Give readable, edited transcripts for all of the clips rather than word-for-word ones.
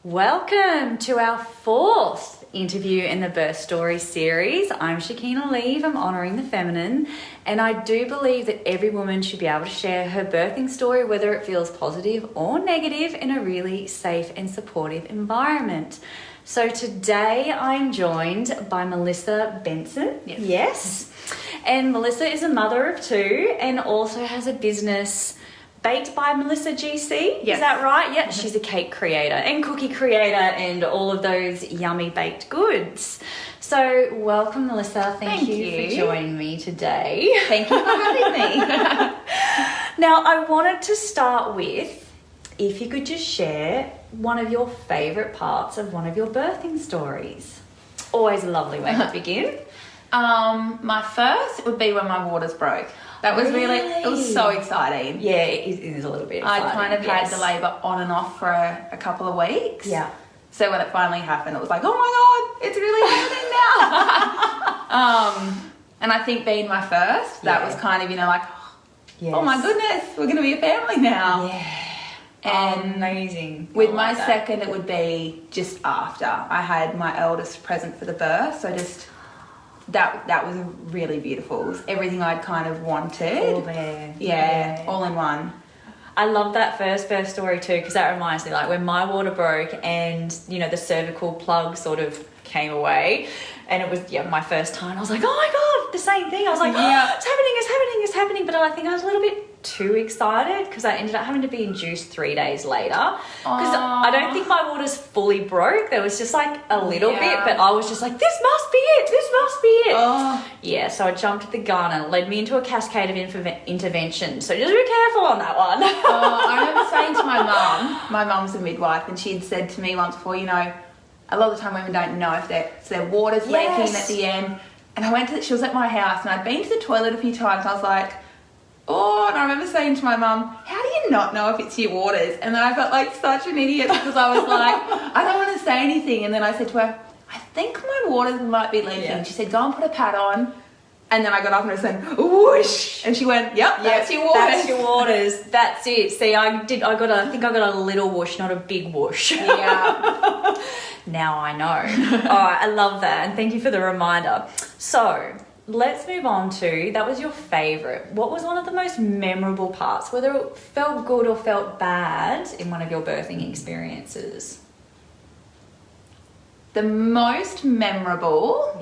Welcome to our fourth interview in the Birth Story series. I'm Shakina Lee from Honouring the Feminine, and I do believe that every woman should be able to share her birthing story, whether it feels positive or negative, in a really safe and supportive environment. So today I'm joined by Melissa Benson. Yes. And Melissa is a mother of two and also has a business baked by Melissa.gc. Yes. Is that right? Yeah, she's a cake creator and cookie creator and all of those yummy baked goods. So welcome, Melissa. Thank you for joining me today. Thank you for having me. Now, I wanted to start with, if you could just share one of your favourite parts of one of your birthing stories. Always a lovely way to begin. My first would be when my waters broke. That was really, it was so exciting. Yeah, it is a little bit exciting. I kind of had the labour on and off for a couple of weeks. Yeah. So when it finally happened, it was like, oh my God, it's really happening now. And I think being my first, that was kind of, like, oh my goodness, we're going to be a family now. Yeah. And amazing. With my second, it would be just after. I had my eldest present for the birth, so just... That was really beautiful. It was everything I'd kind of wanted. All there. Yeah, all in one. I love that first birth story too, because that reminds me, like when my water broke and, the cervical plug sort of came away and it was, my first time. I was like, oh my God, the same thing. I was like, it's happening. But I think I was a little bit too excited because I ended up having to be induced 3 days later because I don't think my waters fully broke. There was just like a little bit, but I was just like, this must be it. Yeah, so I jumped at the gun and it led me into a cascade of intervention. So just be careful on that one. I remember saying to my mum's a midwife, and she'd said to me once before, a lot of the time women don't know if their water's leaking at the end. And she was at my house and I'd been to the toilet a few times. And I was like, and I remember saying to my mum, how do you not know if it's your waters? And then I felt like such an idiot because I was like, I don't want to say anything. And then I said to her, I think my waters might be leaking. Yeah. She said, go and put a pad on. And then I got up and I was saying, whoosh. And she went, yep, that's your waters. That's your waters. That's it. See, I think I got a little whoosh, not a big whoosh. Yeah. Now I know. All right, I love that. And thank you for the reminder. So let's move on to, that was your favourite. What was one of the most memorable parts, whether it felt good or felt bad in one of your birthing experiences? The most memorable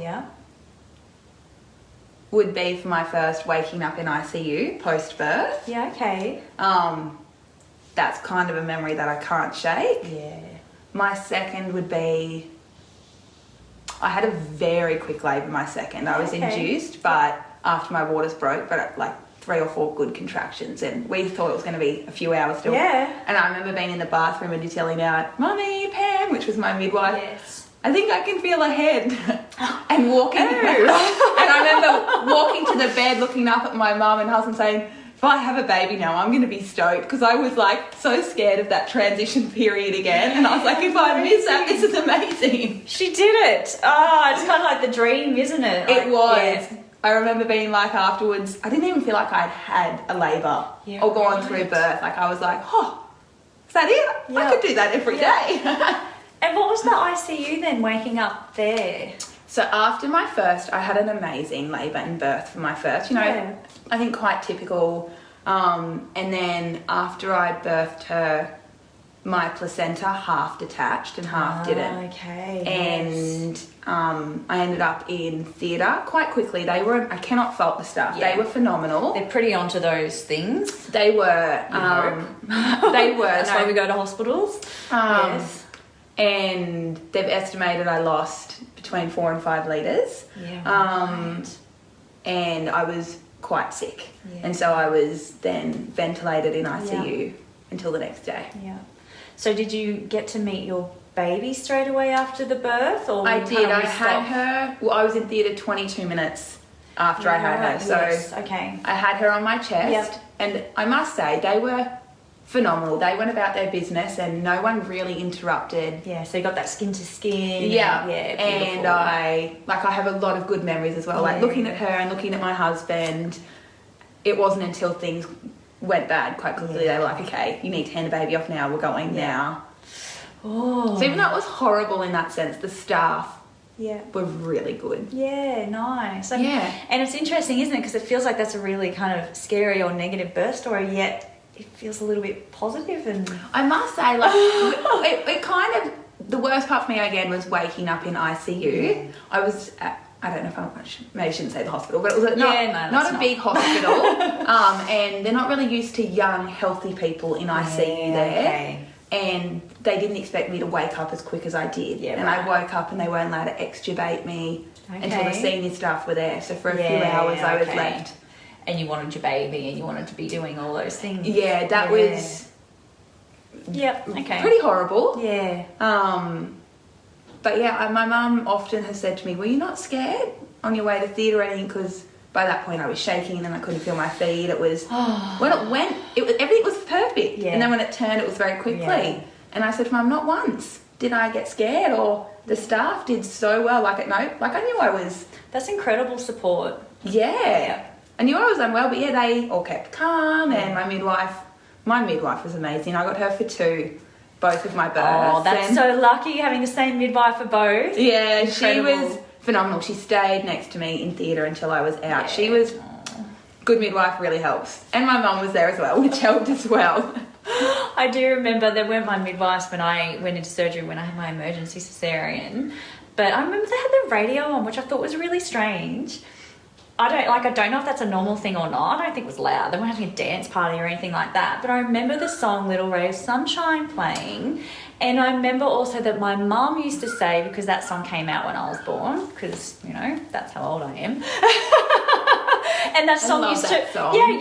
would be for my first waking up in ICU post-birth. Yeah, okay. That's kind of a memory that I can't shake. Yeah. My second would be, I had a very quick labour my second. I was induced, but after my waters broke, but like 3 or 4 good contractions, and we thought it was going to be a few hours still. Yeah. And I remember being in the bathroom and just yelling out, Mummy, Pam, which was my midwife. Yes. I think I can feel a head. And walking. And I remember walking to the bed, looking up at my mum and husband saying, if I have a baby now, I'm going to be stoked, because I was like so scared of that transition period again. And I was like, if I miss that, this is amazing. She did it. It's kind of like the dream, isn't it? It was. Yeah. I remember being like afterwards, I didn't even feel like I'd had a labour or gone through birth. Like I was like, is that it? I could do that every day. And what was the ICU then, waking up there? So after my first, I had an amazing labour and birth for my first. I think quite typical. And then after I birthed her, my placenta half detached and half didn't. Okay. And I ended up in theatre quite quickly. I cannot fault the staff. Yeah. They were phenomenal. They're pretty onto those things. They were. They were. That's why we go to hospitals. Yes. And they've estimated I lost between 4 and 5 litres. Yeah. And I was quite sick. Yeah. And so I was then ventilated in ICU until the next day. Yeah. So did you get to meet your baby straight away after the birth? Or I did. I had her, I was in theatre 22 minutes after I had her. So okay. I had her on my chest. And I must say, they were phenomenal. They went about their business and no one really interrupted. Yeah, so you got that skin to skin. Yeah. Beautiful. And I have a lot of good memories as well. Like looking at her and looking at my husband, it wasn't until things went bad quite quickly. They were like, okay, you need to hand the baby off now. We're going now. Oh. So even though it was horrible in that sense, the staff Yeah. were really good. Yeah, nice. And, Yeah. and it's interesting, isn't it? Because it feels like that's a really kind of scary or negative birth story, yet it feels a little bit positive and... I must say, like, it kind of, the worst part for me again was waking up in ICU. I was at, I don't know if maybe I shouldn't say the hospital, but it was not a big hospital. And they're not really used to young, healthy people in ICU there. Okay. And they didn't expect me to wake up as quick as I did. Yeah, and right. I woke up and they weren't allowed to extubate me until the senior staff were there. So for a few hours I was left. And you wanted your baby and you wanted to be doing all those things. Yeah, that was... Yep, okay. Pretty horrible. Yeah. But yeah, my mum often has said to me, were you not scared on your way to theatre or anything? Because by that point I was shaking and I couldn't feel my feet. It was... when it went, everything was perfect. Yeah. And then when it turned, it was very quickly. Yeah. And I said to Mum, not once did I get scared, or the staff did so well. Like I knew I was... That's incredible support. Yeah. I knew I was unwell, but yeah, they all kept calm. And my midwife was amazing. I got her for 2, both of my births. Oh, that's so lucky having the same midwife for both. Yeah, Incredible. she was phenomenal. She stayed next to me in theatre until I was out. Yeah. She was... Good midwife really helps. And my mum was there as well, which helped as well. I do remember they weren't my midwives when I went into surgery when I had my emergency cesarean, but I remember they had the radio on, which I thought was really strange. I don't know if that's a normal thing or not. I don't think it was loud. They weren't having a dance party or anything like that. But I remember the song Little Ray of Sunshine playing. And I remember also that my mum used to say, because that song came out when I was born, because, you know, that's how old I am. And that song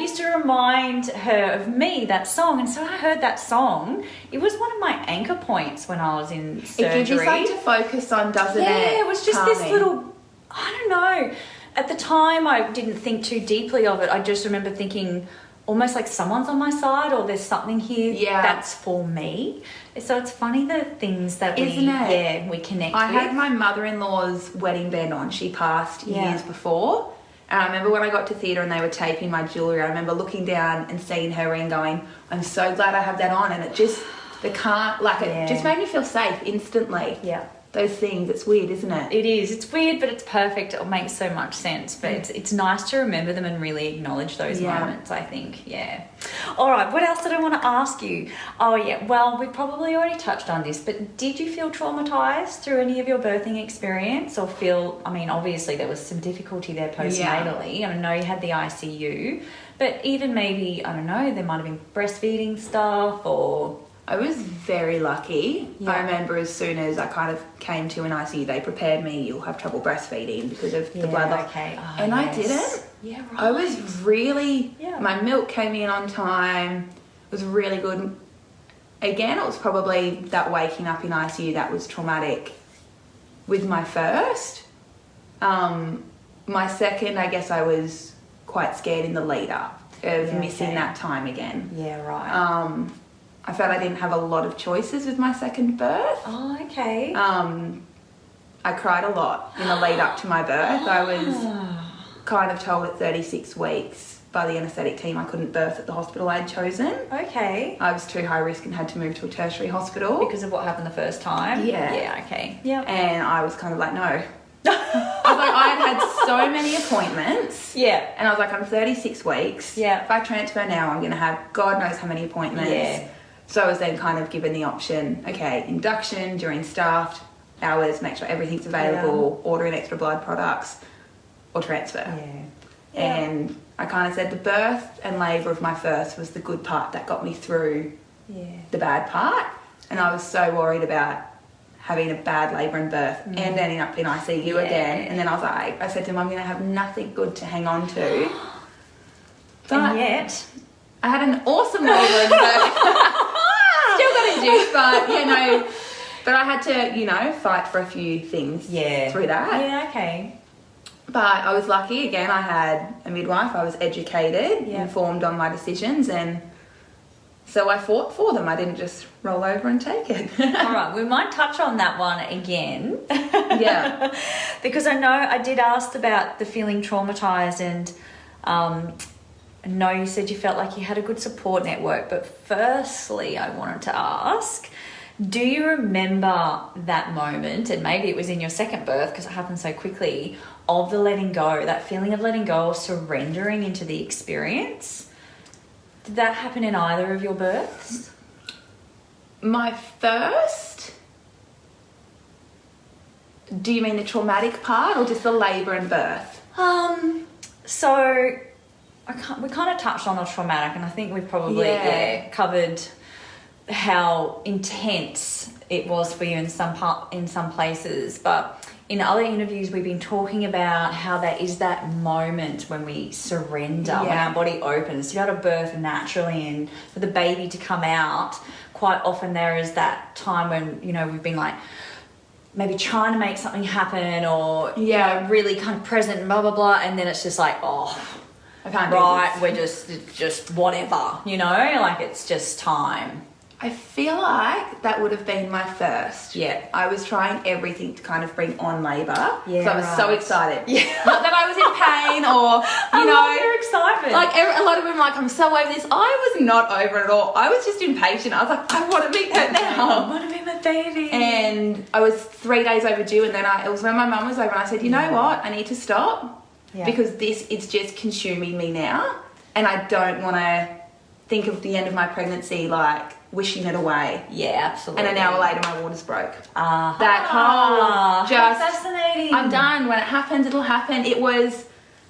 used to remind her of me, that song. And so I heard that song. It was one of my anchor points when I was in surgery. It gives you something to focus on, doesn't it? Yeah, it was just this little, I don't know. At the time, I didn't think too deeply of it. I just remember thinking almost like someone's on my side, or there's something here that's for me. So it's funny the things that we connect with. I had my mother-in-law's wedding band on. She passed years before. And I remember when I got to theatre and they were taping my jewellery, I remember looking down and seeing her ring going, I'm so glad I have that on. And it just, it just made me feel safe instantly. Yeah. Those things, it's weird, isn't it? It is. It's weird, but it's perfect. It makes so much sense. But it's nice to remember them and really acknowledge those moments, I think. Yeah. All right. What else did I want to ask you? Oh, yeah. Well, we probably already touched on this, but did you feel traumatised through any of your birthing experience, or feel, I mean, obviously there was some difficulty there postnatally. I know you had the ICU, but even maybe, I don't know, there might have been breastfeeding stuff or... I was very lucky. Yeah. I remember as soon as I kind of came to an ICU, they prepared me, you'll have trouble breastfeeding because of the blood loss. Okay. Oh, and I didn't. Yeah, right. I was really... Yeah. My milk came in on time. It was really good. Again, it was probably that waking up in ICU that was traumatic with my first. My second, I guess I was quite scared in the lead up of missing that time again. Yeah, right. I felt I didn't have a lot of choices with my second birth. Oh, okay. I cried a lot in the lead up to my birth. I was kind of told at 36 weeks by the anaesthetic team I couldn't birth at the hospital I'd chosen. Okay. I was too high risk and had to move to a tertiary hospital. Because of what happened the first time? Yeah. Yeah, okay. Yeah. And I was kind of like, no. I was like, I'd had so many appointments. Yeah. And I was like, I'm 36 weeks. Yeah. If I transfer now, I'm going to have God knows how many appointments. Yeah. So I was then kind of given the option, okay, induction during staffed hours, make sure everything's available, ordering extra blood products, or transfer. Yeah. And I kind of said the birth and labour of my first was the good part that got me through the bad part. And I was so worried about having a bad labour and birth and ending up in ICU again. And then I was like, I said to him, I'm going to have nothing good to hang on to. But and yet... I had an awesome labour and birth. Still got induced, but, but I had to, fight for a few things through that. Yeah, okay. But I was lucky. Again, I had a midwife. I was educated, informed on my decisions, and so I fought for them. I didn't just roll over and take it. All right, we might touch on that one again. Yeah. Because I know I did ask about the feeling traumatised, and no, you said you felt like you had a good support network. But firstly, I wanted to ask, Do you remember that moment, and maybe it was in your second birth because it happened so quickly, of the letting go, that feeling of letting go, of surrendering into the experience? Did that happen in either of your births? My first... Do you mean the traumatic part or just the labour and birth? So we kind of touched on the traumatic, and I think we've probably covered how intense it was for you in some places, but in other interviews we've been talking about how there is that moment when we surrender, when our body opens to be able to birth naturally, and for the baby to come out. Quite often there is that time when, you know, we've been like maybe trying to make something happen, or you know, really kind of present and blah blah blah, and then it's just like, oh, I can't we're just whatever, you know, like it's just time. I feel like that would have been my first. Yeah. I was trying everything to kind of bring on labour. Yeah, so I was so excited. Yeah. Not that I was in pain or, you know. I love your excitement. Like a lot of women are like, I'm so over this. I was not over it at all. I was just impatient. I was like, I want to meet her now. I want to meet my baby. And I was 3 days overdue, and then it was when my mum was over, and I said, you know what? I need to stop because this is just consuming me now, and I don't want to think of the end of my pregnancy like wishing it away. Yeah, absolutely. And an hour later, my waters broke. That whole just fascinating. I'm done. When it happens, it'll happen. It was,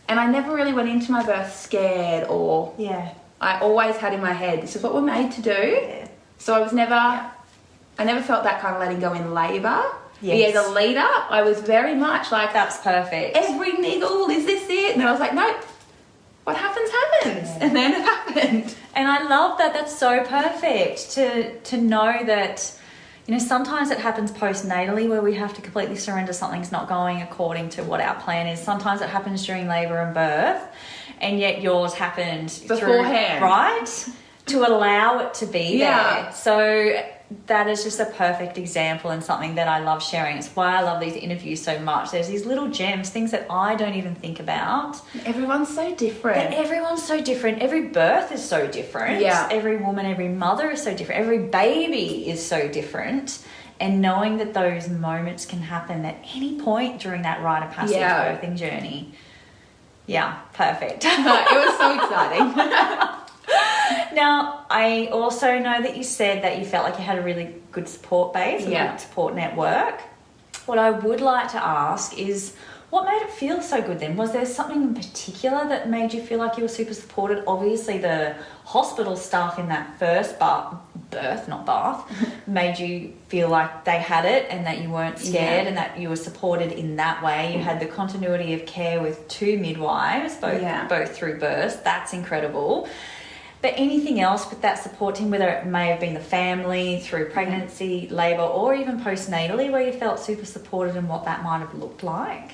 and I never really went into my birth scared, or I always had in my head, this is what we're made to do. Yeah. So I was never, I never felt that kind of letting go in labour. Yes. But as a leader, I was very much like, that's perfect. Every niggle, is this it? And then I was like, nope. What happens, happens. And then it happened. And I love that. That's so perfect to know that, you know, sometimes it happens postnatally where we have to completely surrender, something's not going according to what our plan is. Sometimes it happens during labour and birth, and yet yours happened beforehand. Right? To allow it to be there. So that is just a perfect example, and something that I love sharing. It's why I love these interviews so much. There's these little gems, things that I don't even think about. Everyone's so different. Everyone's so different. Every birth is so different. Yeah. Every woman, every mother is so different. Every baby is so different. And knowing that those moments can happen at any point during that rite of passage birthing journey. Yeah, perfect. It was so exciting. Now, I also know that you said that you felt like you had a really good support base, a good support network. What I would like to ask is, what made it feel so good then? Was there something in particular that made you feel like you were super supported? Obviously, the hospital staff in that first made you feel like they had it and that you weren't scared and that you were supported in that way. You had the continuity of care with 2 midwives, both through birth. That's incredible. But anything else with that support team, whether it may have been the family through pregnancy, labour, or even postnatally, where you felt super supported, and what that might have looked like?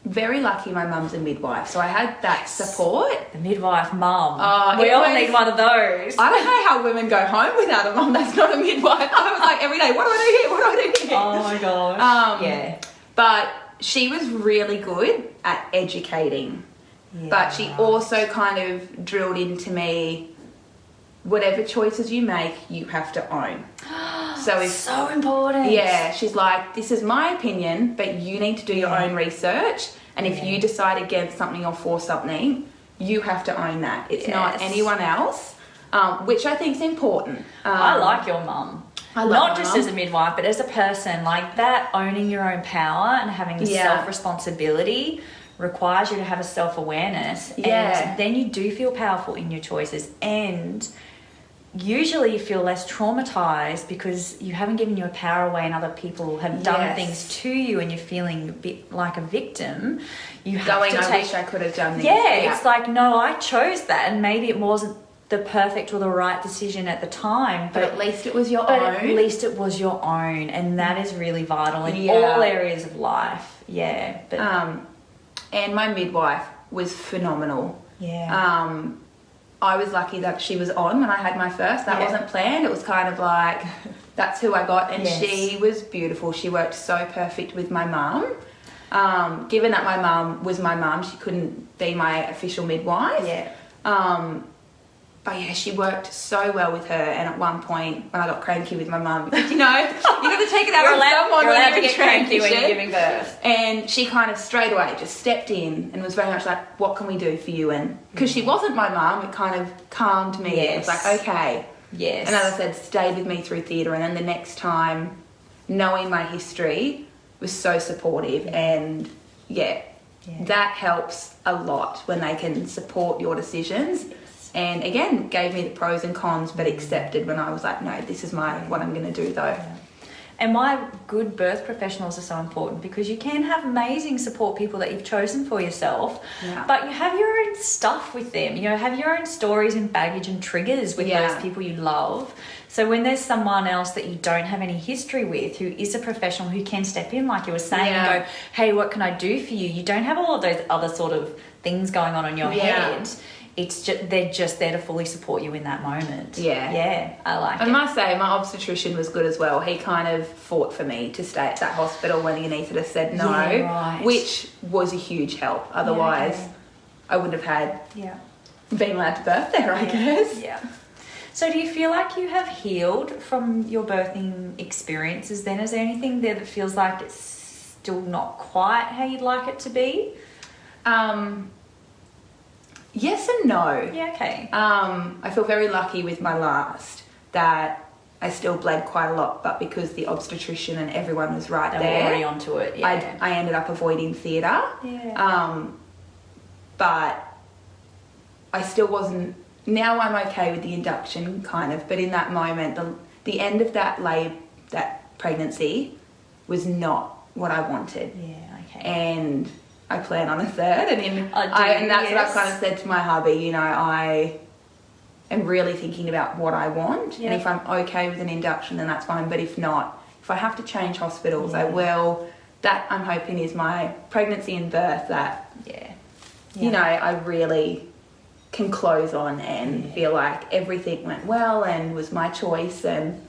Very lucky my mum's a midwife, so I had that support. The midwife mum. We all need one of those. I don't know how women go home without a mum that's not a midwife. I was like every day, what do I do here? What do I do here? Oh my gosh. But she was really good at educating. Yeah, but she also kind of drilled into me, whatever choices you make, you have to own. So it's so important. Yeah, she's like, this is my opinion, but you need to do your own research. And if you decide against something or for something, you have to own that. It's not anyone else, which I think is important. I like your mum. Not just as a midwife, but as a person. Like that, owning your own power and having the self-responsibility requires you to have a self-awareness, and then you do feel powerful in your choices, and usually you feel less traumatized because you haven't given your power away and other people have done things to you and you're feeling a bit like a victim. You have to I wish I could have done this. It's like, no, I chose that, and maybe it wasn't the perfect or the right decision at the time, but at least it was your own. At least it was your own, and that is really vital in all areas of life. And my midwife was phenomenal. I was lucky that she was on when I had my first. That wasn't planned. It was kind of like, that's who I got. And she was beautiful. She worked so perfect with my mum. Given that my mum was my mum, she couldn't be my official midwife. But yeah, she worked so well with her, and at one point when I got cranky with my mum, because you got to take it out on someone you're when allowed you're to get cranky when you're giving birth. And she kind of straight away just stepped in and was very much like, "What can we do for you?" And because she wasn't my mum, it kind of calmed me. Yes. It was like, okay. Yes. And as I said, stayed with me through theatre, and then the next time, knowing my history, was so supportive, and that helps a lot when they can support your decisions. And again, gave me the pros and cons, but accepted when I was like, no, this is what I'm going to do though. Yeah. And why good birth professionals are so important, because you can have amazing support people that you've chosen for yourself, but you have your own stuff with them. You have your own stories and baggage and triggers with those people you love. So when there's someone else that you don't have any history with, who is a professional who can step in, like you were saying, and go, hey, what can I do for you? You don't have all of those other sort of things going on in your head. It's just, they're just there to fully support you in that moment. Yeah, I like it. I must say, my obstetrician was good as well. He kind of fought for me to stay at that hospital when the anaesthetist said no, which was a huge help. Otherwise, I wouldn't have been allowed to birth there, I guess. Yeah. So do you feel like you have healed from your birthing experiences then? Is there anything there that feels like it's still not quite how you'd like it to be? Yes and no. Yeah, okay. I feel very lucky with my last that I still bled quite a lot, but because the obstetrician and everyone was right there, already onto it. I ended up avoiding theatre. But I still wasn't. Now I'm okay with the induction, kind of, but in that moment, the end of that pregnancy was not what I wanted. Yeah, okay. And I plan on a third, and that's what I've kind of said to my hubby. I am really thinking about what I want, and if I'm okay with an induction, then that's fine. But if not, if I have to change hospitals, I will. That I'm hoping is my pregnancy and birth that I really can close on and feel like everything went well and was my choice. And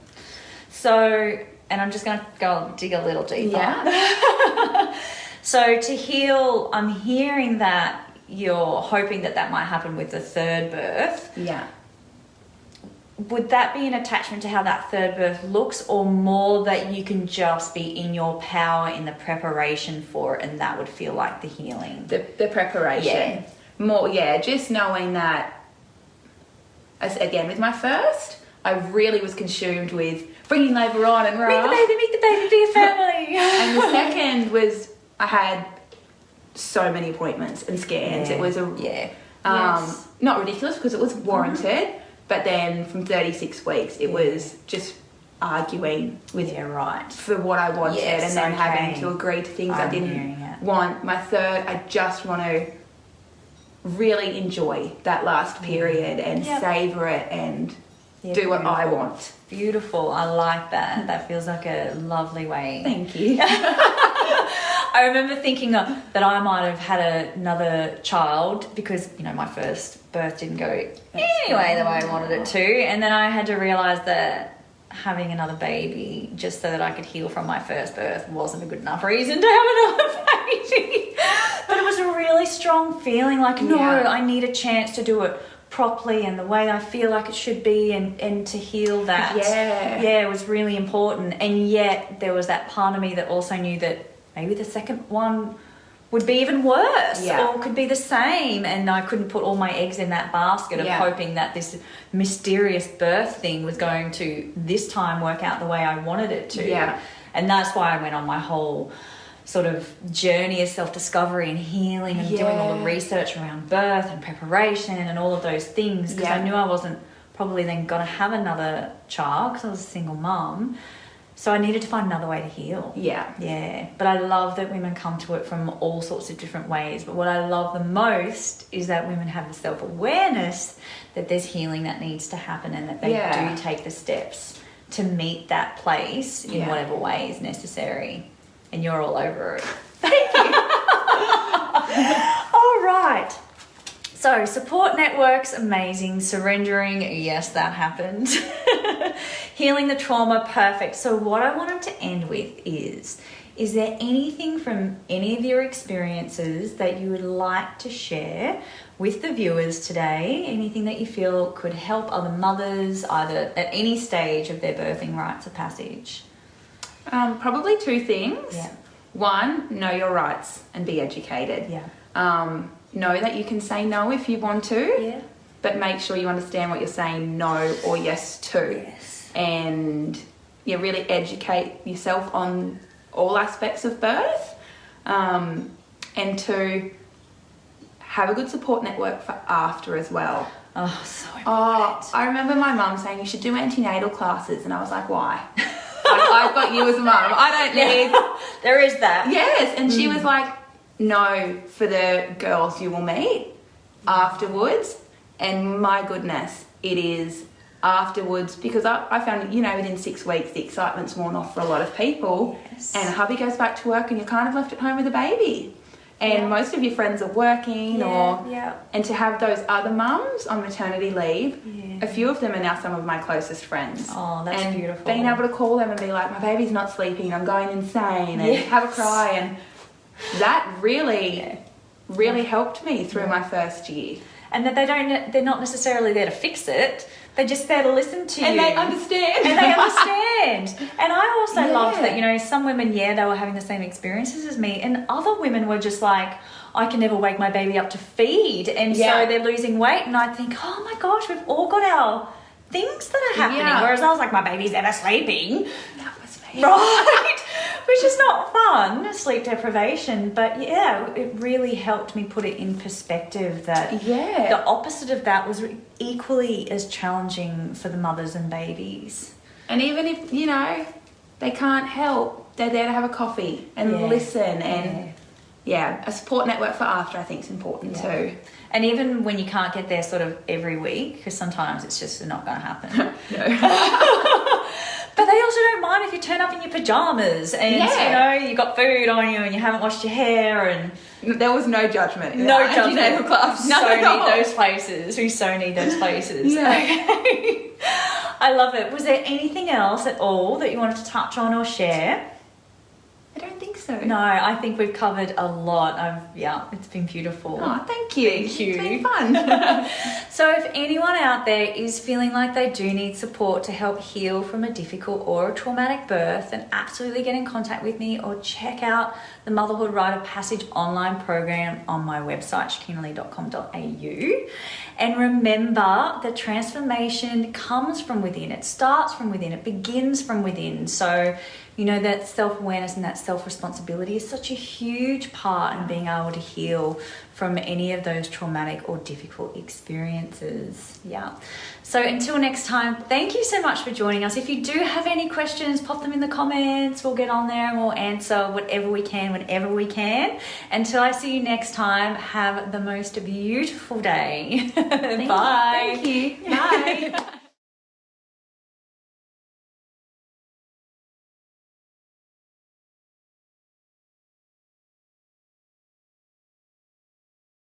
so, and I'm just going to go dig a little deeper. Yeah. So to heal, I'm hearing that you're hoping that might happen with the third birth. Yeah. Would that be an attachment to how that third birth looks, or more that you can just be in your power in the preparation for it, and that would feel like the healing? The preparation. Yeah. More, just knowing that, as again, with my first, I really was consumed with bringing labour on and meet the baby, be a family. And the second was, I had so many appointments and scans. It was not ridiculous because it was warranted, but then from 36 weeks it was just arguing with for what I wanted, and then having to agree to things I didn't want. My third, I just want to really enjoy that last period and savour it and do what I want. Beautiful. I like that. That feels like a lovely way. Thank you. I remember thinking that I might have had another child because, my first birth didn't go anyway the way I wanted it to. And then I had to realise that having another baby just so that I could heal from my first birth wasn't a good enough reason to have another baby. But it was a really strong feeling like, I need a chance to do it properly and the way I feel like it should be, and to heal that. It was really important. And yet there was that part of me that also knew that maybe the second one would be even worse or could be the same, and I couldn't put all my eggs in that basket of hoping that this mysterious birth thing was going to this time work out the way I wanted it to. And that's why I went on my whole sort of journey of self-discovery and healing and doing all the research around birth and preparation and all of those things, because I knew I wasn't probably then going to have another child because I was a single mum. So I needed to find another way to heal. But I love that women come to it from all sorts of different ways. But what I love the most is that women have the self-awareness that there's healing that needs to happen, and that they do take the steps to meet that place in whatever way is necessary. And you're all over it. Thank you. All right. So support networks, amazing. Surrendering, yes, that happened. Healing the trauma, perfect. So what I wanted to end with is there anything from any of your experiences that you would like to share with the viewers today? Anything that you feel could help other mothers either at any stage of their birthing rites of passage? Probably two things. Yeah. One, know your rights and be educated. Yeah. Know that you can say no if you want to, Yeah. but make sure you understand what you're saying no or yes to. Yes. And really educate yourself on all aspects of birth. And two, have a good support network for after as well. Oh, so important. Oh, I remember my mum saying you should do antenatal classes, and I was like, why? I've got you as a mum. I don't need... There is that. Yes, and she was like, no, for the girls you will meet afterwards. And my goodness, it is afterwards, because I found, within 6 weeks, the excitement's worn off for a lot of people. Yes. And hubby goes back to work and you're kind of left at home with a baby. And most of your friends are working and to have those other mums on maternity leave, a few of them are now some of my closest friends. Oh, that's beautiful. Being able to call them and be like, my baby's not sleeping, I'm going insane, and have a cry, and that really helped me through my first year. And that they're not necessarily there to fix it. They're just there to listen to you. And they understand. And I also loved that, some women, they were having the same experiences as me. And other women were just like, I can never wake my baby up to feed. And so they're losing weight. And I think, oh my gosh, we've all got our things that are happening. Yeah. Whereas I was like, my baby's never sleeping. That was me. Right? Which is not fun, sleep deprivation. But it really helped me put it in perspective that the opposite of that was equally as challenging for the mothers and babies. And even if, they can't help, they're there to have a coffee and listen. And a support network for after, I think, is important too. And even when you can't get there sort of every week, because sometimes it's just not going to happen. No. But they also don't mind if you turn up in your pajamas and, you got food on you and you haven't washed your hair and... There was no judgment. No judgment. Antenatal class. We need those places. We so need those places. Yeah. Okay. I love it. Was there anything else at all that you wanted to touch on or share? I don't think so. No, I think we've covered a lot. It's been beautiful. Oh, thank you. Thank you. It's been fun. So if anyone out there is feeling like they do need support to help heal from a difficult or a traumatic birth, then absolutely get in contact with me or check out the Motherhood Rite of Passage online program on my website, shakinali.com.au. And remember that transformation comes from within. It starts from within. It begins from within. So, that self-awareness and that self-responsibility is such a huge part in being able to heal from any of those traumatic or difficult experiences. Yeah. So until next time, thank you so much for joining us. If you do have any questions, pop them in the comments. We'll get on there and we'll answer whatever we can, whenever we can. Until I see you next time, have the most beautiful day. Bye. Thank you. Bye.